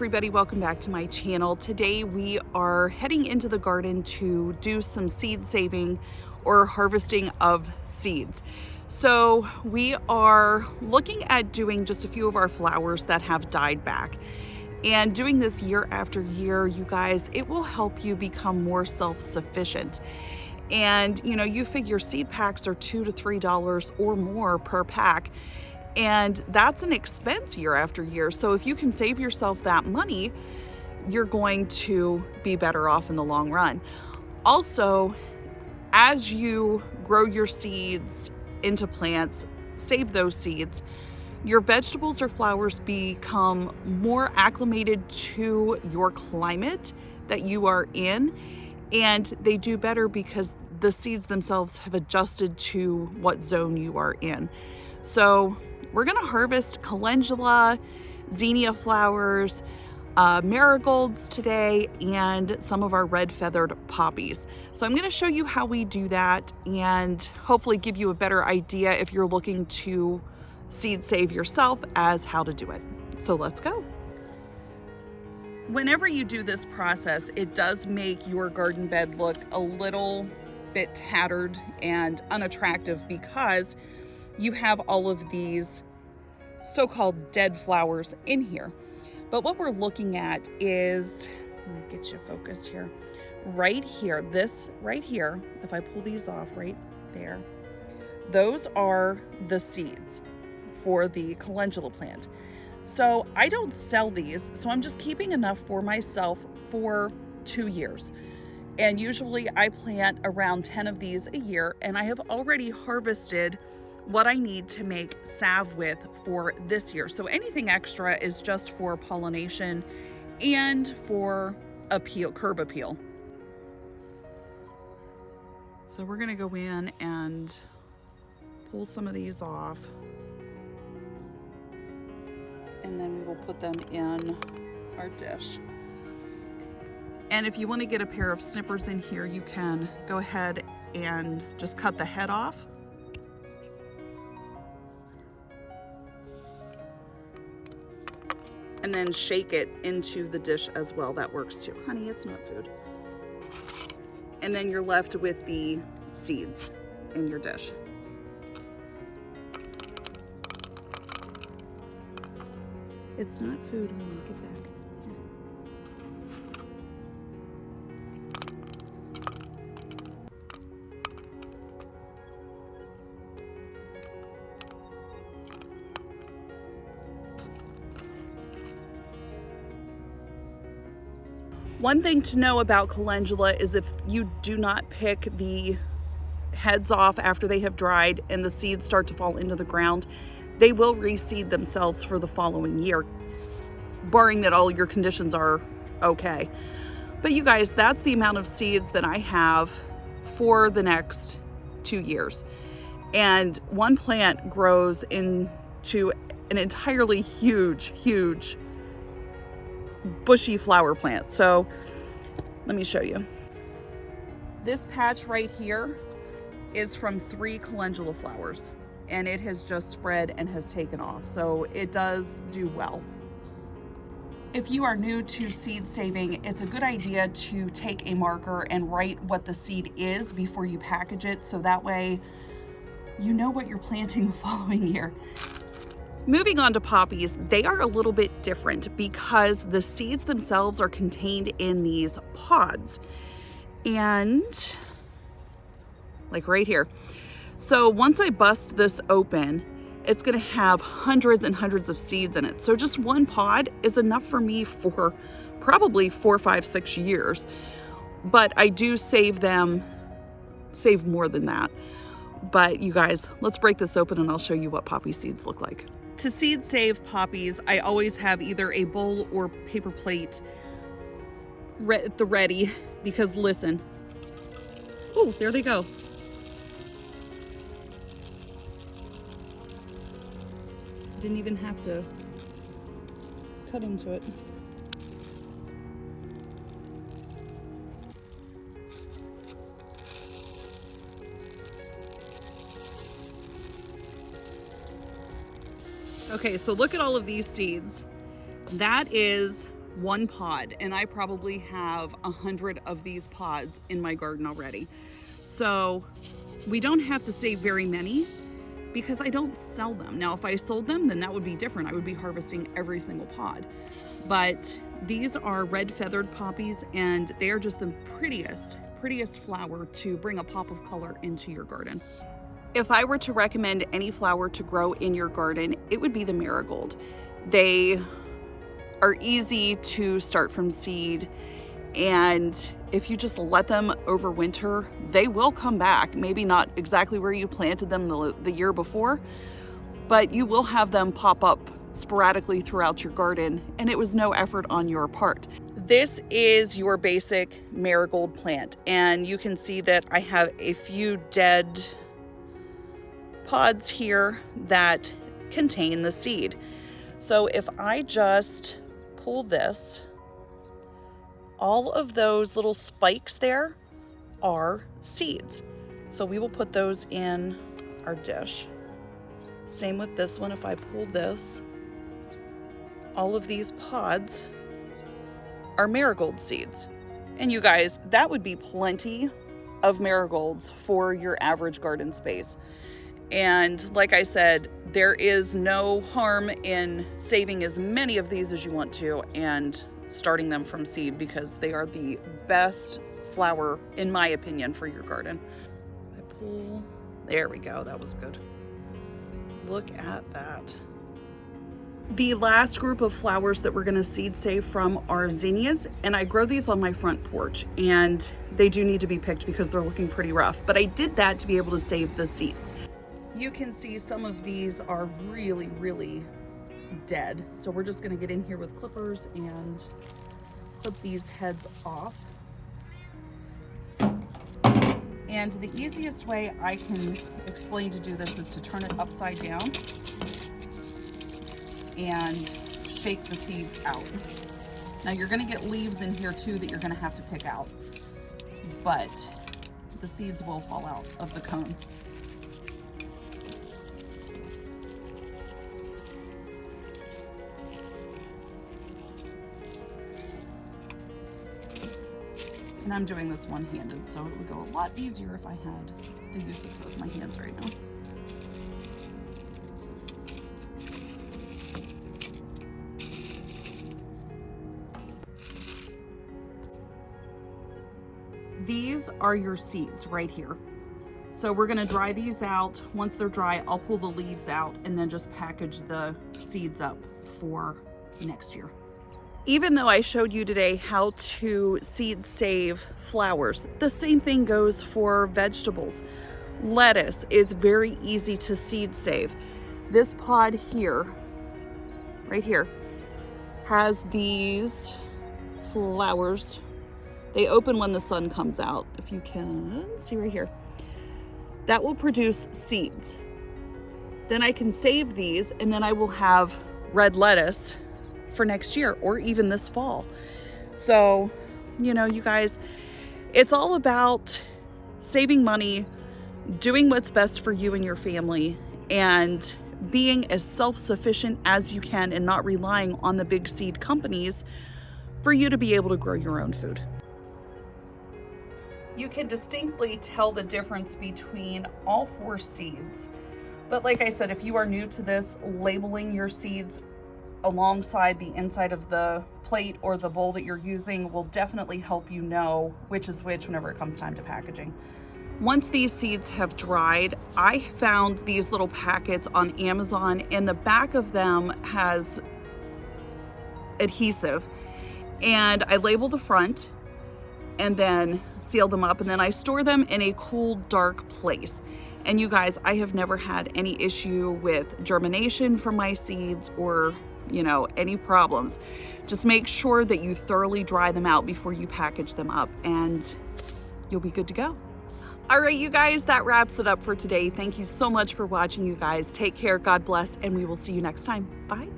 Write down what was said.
everybody, welcome back to my channel. Today we are heading into the garden to do some seed saving or harvesting of seeds. So we are looking at doing just a few of our flowers that have died back. And doing this year after year, you guys, it will help you become more self-sufficient. And you know, you figure seed packs are $2 to $3 or more per pack. And that's an expense year after year. So if you can save yourself that money, you're going to be better off in the long run. Also, as you grow your seeds into plants, save those seeds, your vegetables or flowers become more acclimated to your climate that you are in, and they do better because the seeds themselves have adjusted to what zone you are in. So we're gonna harvest calendula, zinnia flowers, marigolds today, and some of our red feathered poppies. So I'm gonna show you how we do that and hopefully give you a better idea if you're looking to seed save yourself as how to do it. So let's go. Whenever you do this process, it does make your garden bed look a little bit tattered and unattractive because you have all of these so-called dead flowers in here. But what we're looking at is, let me get you focused here, right here, this right here, if I pull these off right there, those are the seeds for the calendula plant. So I don't sell these, so I'm just keeping enough for myself for 2 years. And usually I plant around 10 of these a year, and I have already harvested what I need to make salve with for this year. So anything extra is just for pollination and for curb appeal. So we're gonna go in and pull some of these off, and then we will put them in our dish. And if you want to get a pair of snippers in here, you can go ahead and just cut the head off. And then shake it into the dish as well. That works too. Honey, it's not food. And then you're left with the seeds in your dish. It's not food, honey, get back. One thing to know about calendula is if you do not pick the heads off after they have dried and the seeds start to fall into the ground, they will reseed themselves for the following year, barring that all your conditions are okay. But you guys, that's the amount of seeds that I have for the next 2 years. And one plant grows into an entirely huge bushy flower plant. So let me show you. This patch right here is from 3 calendula flowers, and it has just spread and has taken off. So it does do well. If you are new to seed saving, it's a good idea to take a marker and write what the seed is before you package it, so that way you know what you're planting the following year. Moving on to poppies, they are a little bit different because the seeds themselves are contained in these pods, and like right here. So once I bust this open, it's gonna have hundreds and hundreds of seeds in it. So just one pod is enough for me for probably 4, 5, 6 years. But I do save more than that. But you guys, let's break this open and I'll show you what poppy seeds look like. To seed save poppies, I always have either a bowl or paper plate at the ready, because listen, oh, there they go. Didn't even have to cut into it. Okay, so look at all of these seeds. That is one pod, and I probably have 100 of these pods in my garden already. So we don't have to save very many because I don't sell them. Now, if I sold them, then that would be different. I would be harvesting every single pod. But these are red feathered poppies, and they are just the prettiest flower to bring a pop of color into your garden. If I were to recommend any flower to grow in your garden, it would be the marigold. They are easy to start from seed, and if you just let them overwinter, they will come back. Maybe not exactly where you planted them the year before, but you will have them pop up sporadically throughout your garden, and it was no effort on your part. This is your basic marigold plant, and you can see that I have a few dead pods here that contain the seed. So if I just pull this, all of those little spikes there are seeds. So we will put those in our dish. Same with this one. If I pull this, all of these pods are marigold seeds. And you guys, that would be plenty of marigolds for your average garden space. And like I said, there is no harm in saving as many of these as you want to and starting them from seed, because they are the best flower, in my opinion, for your garden. I pull, there we go, that was good. Look at that. The last group of flowers that we're gonna seed save from are zinnias, and I grow these on my front porch, and they do need to be picked because they're looking pretty rough, but I did that to be able to save the seeds. You can see some of these are really dead, so we're just gonna get in here with clippers and clip these heads off. And the easiest way I can explain to do this is to turn it upside down and shake the seeds out. Now you're gonna get leaves in here too that you're gonna have to pick out, but the seeds will fall out of the cone. And I'm doing this one-handed, so it would go a lot easier if I had the use of both my hands right now. These are your seeds right here. So we're gonna dry these out. Once they're dry, I'll pull the leaves out and then just package the seeds up for next year. Even though I showed you today how to seed save flowers, the same thing goes for vegetables. Lettuce is very easy to seed save. This pod here, right here, has these flowers. They open when the sun comes out, if you can see right here. That will produce seeds. Then I can save these, and then I will have red lettuce for next year or even this fall. So, you know, you guys, it's all about saving money, doing what's best for you and your family, and being as self-sufficient as you can and not relying on the big seed companies for you to be able to grow your own food. You can distinctly tell the difference between all four seeds. But like I said, if you are new to this, labeling your seeds alongside the inside of the plate or the bowl that you're using will definitely help you know which is which whenever it comes time to packaging. Once these seeds have dried, I found these little packets on Amazon, and the back of them has adhesive, and I label the front and then seal them up, and then I store them in a cool, dark place. And you guys, I have never had any issue with germination from my seeds or, you know, any problems. Just make sure that you thoroughly dry them out before you package them up, and you'll be good to go. All right, you guys, that wraps it up for today. Thank you so much for watching, you guys. Take care, God bless, and we will see you next time. Bye.